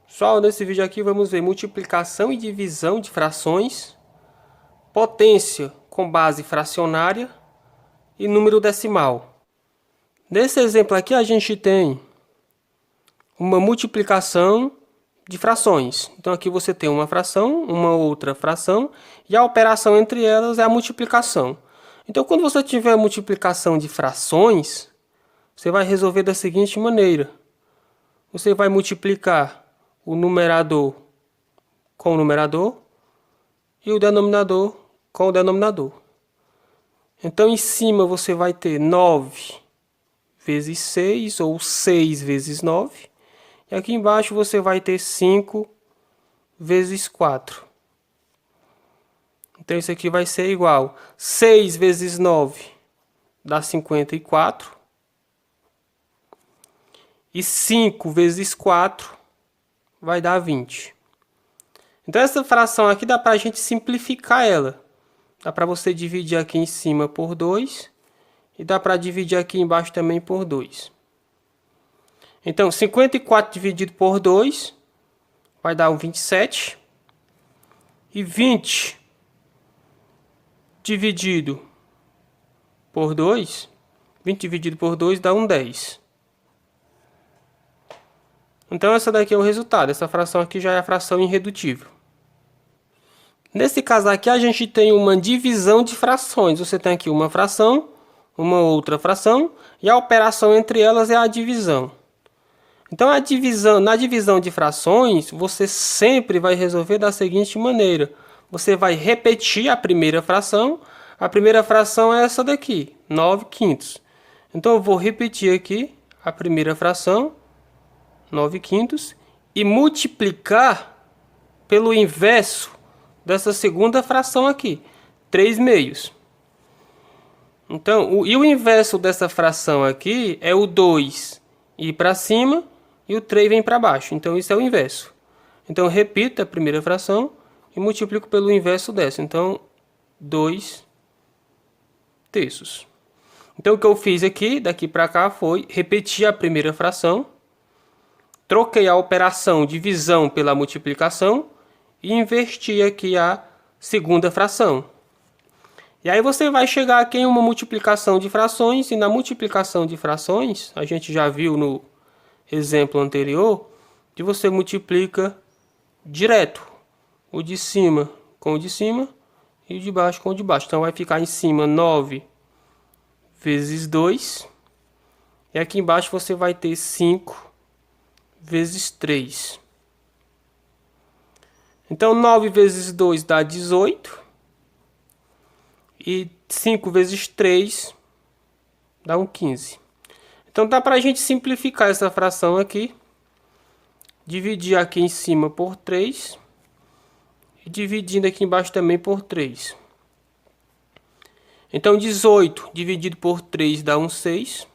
Pessoal, nesse vídeo aqui vamos ver multiplicação e divisão de frações, potência com base fracionária e número decimal. Nesse exemplo aqui a gente tem uma multiplicação de frações. Então aqui você tem uma fração, uma outra fração e a operação entre elas é a multiplicação. Então quando você tiver a multiplicação de frações, você vai resolver da seguinte maneira. Você vai multiplicar o numerador com o numerador e o denominador com o denominador. Então, em cima você vai ter 9 vezes 6, ou 6 vezes 9. E aqui embaixo você vai ter 5 vezes 4. Então, isso aqui vai ser igual. 6 vezes 9 dá 54. E 5 vezes 4 vai dar 20. Então essa fração aqui dá para a gente simplificar ela. Dá para você dividir aqui em cima por 2. E dá para dividir aqui embaixo também por 2. Então 54 dividido por 2 vai dar um 27. E 20 dividido por 2. 20 dividido por 2 dá um 10. Então essa daqui é o resultado. Essa fração aqui já é a fração irredutível. Nesse caso aqui a gente tem uma divisão de frações. Você tem aqui uma fração, uma outra fração e a operação entre elas é a divisão. Então na divisão de frações você sempre vai resolver da seguinte maneira. Você vai repetir a primeira fração. A primeira fração é essa daqui, 9 quintos. Então eu vou repetir aqui a primeira fração, 9 quintos, e multiplicar pelo inverso dessa segunda fração aqui, 3 meios. Então, o inverso dessa fração aqui é o 2 ir para cima e o 3 vem para baixo. Então, isso é o inverso. Então, eu repito a primeira fração e multiplico pelo inverso dessa. Então, 2 terços. Então, o que eu fiz aqui, daqui para cá, foi repetir a primeira fração. Troquei a operação divisão pela multiplicação e inverti aqui a segunda fração. E aí você vai chegar aqui em uma multiplicação de frações, e na multiplicação de frações, a gente já viu no exemplo anterior, que você multiplica direto o de cima com o de cima e o de baixo com o de baixo. Então vai ficar em cima 9 vezes 2, e aqui embaixo você vai ter 5 vezes 3. Então 9 vezes 2 dá 18. E 5 vezes 3 dá um 15. Então dá para a gente simplificar essa fração aqui. Dividir aqui em cima por 3. E dividindo aqui embaixo também por 3. Então 18 dividido por 3 dá um 6.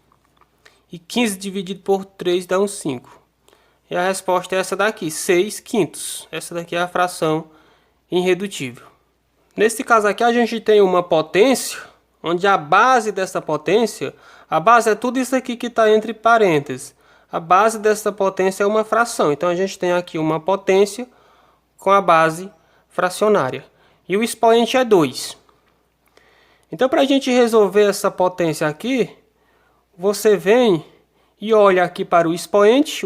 E 15 dividido por 3 dá um 5. E a resposta é essa daqui, 6 quintos. Essa daqui é a fração irredutível. Nesse caso aqui a gente tem uma potência, onde a base dessa potência, a base é tudo isso aqui que está entre parênteses. A base dessa potência é uma fração. Então a gente tem aqui uma potência com a base fracionária. E o expoente é 2. Então para a gente resolver essa potência aqui, você vem e olha aqui para o expoente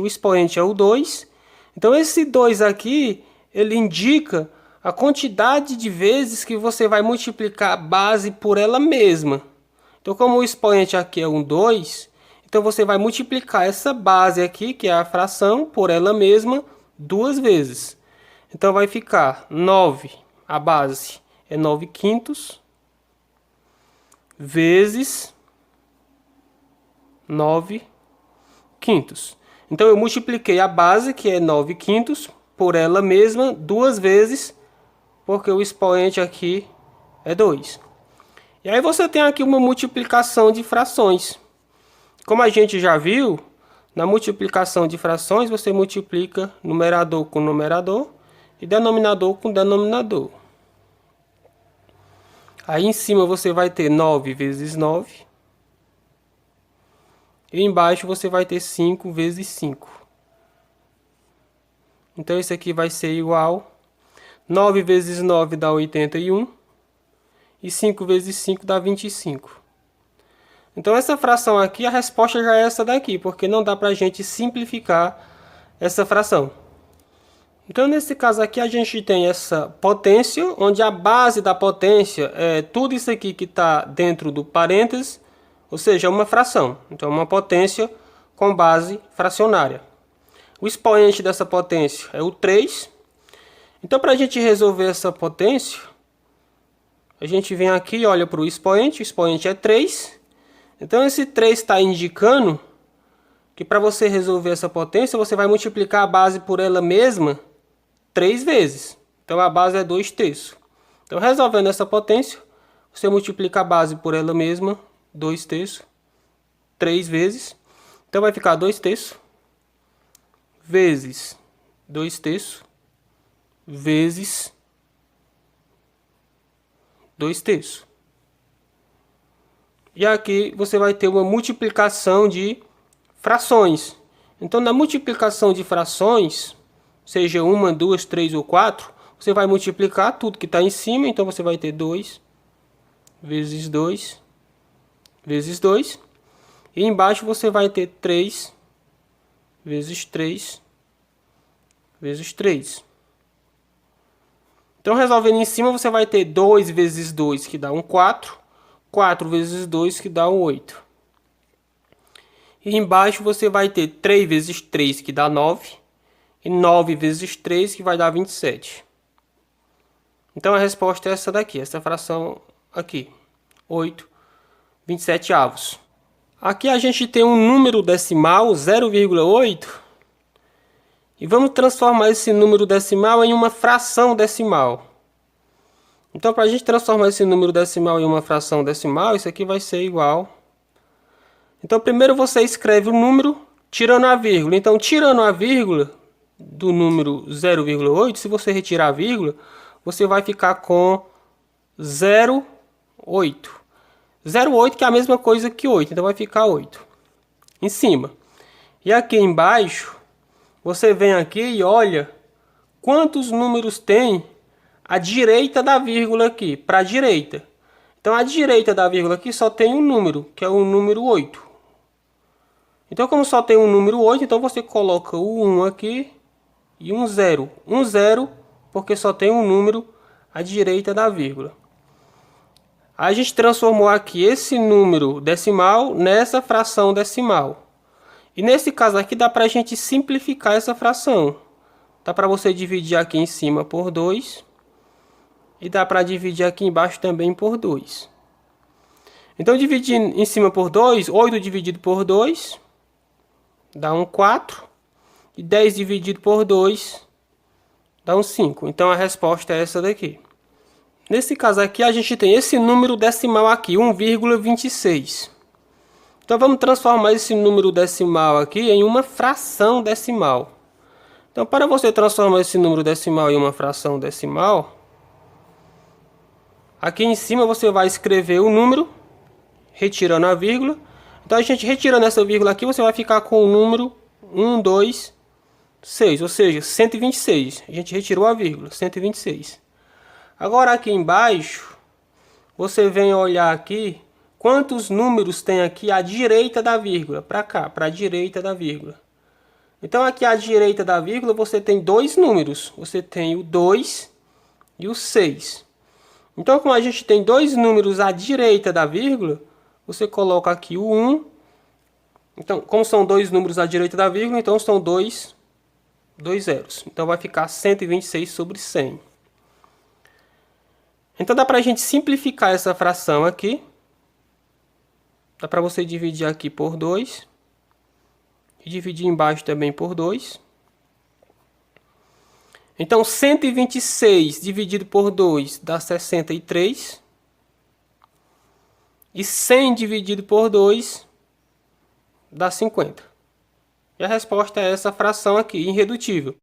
é o 2. Então esse 2 aqui, ele indica a quantidade de vezes que você vai multiplicar a base por ela mesma. Então como o expoente aqui é um 2, então você vai multiplicar essa base aqui, que é a fração, por ela mesma 2 vezes. Então vai ficar 9, a base é 9 quintos, vezes 9 quintos. Então eu multipliquei a base, que é 9 quintos, por ela mesma 2 vezes, porque o expoente aqui é 2. E aí você tem aqui uma multiplicação de frações. Como a gente já viu, na multiplicação de frações você multiplica numerador com numerador e denominador com denominador. Aí em cima você vai ter 9 vezes 9. E embaixo você vai ter 5 vezes 5. Então isso aqui vai ser igual 9 vezes 9 dá 81 e 5 vezes 5 dá 25. Então essa fração aqui, a resposta já é essa daqui, porque não dá para a gente simplificar essa fração. Então nesse caso aqui a gente tem essa potência, onde a base da potência é tudo isso aqui que está dentro do parênteses, ou seja, uma fração. Então uma potência com base fracionária. O expoente dessa potência é o 3. Então para a gente resolver essa potência, a gente vem aqui e olha para o expoente é 3. Então esse 3 está indicando que para você resolver essa potência, você vai multiplicar a base por ela mesma 3 vezes. Então a base é 2/3. Então resolvendo essa potência, você multiplica a base por ela mesma 2/3, 3 vezes. Então vai ficar 2/3 vezes 2/3 vezes 2/3. E aqui você vai ter uma multiplicação de frações. Então na multiplicação de frações, seja 1, 2, 3 ou 4, você vai multiplicar tudo que está em cima. Então você vai ter 2 vezes 2 vezes 2. E embaixo você vai ter 3 vezes 3 vezes 3. Então resolvendo em cima você vai ter 2 vezes 2 que dá um 4. 4 vezes 2 que dá um 8. E embaixo você vai ter 3 vezes 3 que dá 9. E 9 vezes 3 que vai dar 27. Então a resposta é essa daqui, essa fração aqui. 8/27. Aqui a gente tem um número decimal, 0,8. E vamos transformar esse número decimal em uma fração decimal. Então para a gente transformar esse número decimal em uma fração decimal, isso aqui vai ser igual. Então primeiro você escreve o número tirando a vírgula. Então tirando a vírgula do número 0,8, se você retirar a vírgula, você vai ficar com 0,8. 0,8 que é a mesma coisa que 8, então vai ficar 8 em cima. E aqui embaixo, você vem aqui e olha quantos números tem à direita da vírgula aqui, para a direita. Então à direita da vírgula aqui só tem um número, que é o número 8. Então como só tem um número 8, então você coloca o 1 aqui e um 0. Um 0 porque só tem um número à direita da vírgula. A gente transformou aqui esse número decimal nessa fração decimal. E nesse caso aqui dá para a gente simplificar essa fração. Dá para você dividir aqui em cima por 2. E dá para dividir aqui embaixo também por 2. Então dividir em cima por 2, 8 dividido por 2 dá um 4. E 10 dividido por 2 dá um 5. Então a resposta é essa daqui. Nesse caso aqui a gente tem esse número decimal aqui, 1,26. Então vamos transformar esse número decimal aqui em uma fração decimal. Então para você transformar esse número decimal em uma fração decimal, aqui em cima você vai escrever o número, retirando a vírgula. Então a gente retirando essa vírgula aqui, você vai ficar com o número 126, ou seja, 126. A gente retirou a vírgula, 126. Agora aqui embaixo, você vem olhar aqui quantos números tem aqui à direita da vírgula, para cá, para a direita da vírgula. Então aqui à direita da vírgula você tem dois números, você tem o 2 e o 6. Então como a gente tem dois números à direita da vírgula, você coloca aqui o 1. Então como são dois números à direita da vírgula, então são dois zeros. Então vai ficar 126 sobre 100. Então dá para a gente simplificar essa fração aqui. Dá para você dividir aqui por 2. E dividir embaixo também por 2. Então 126 dividido por 2 dá 63. E 100 dividido por 2 dá 50. E a resposta é essa fração aqui, irredutível.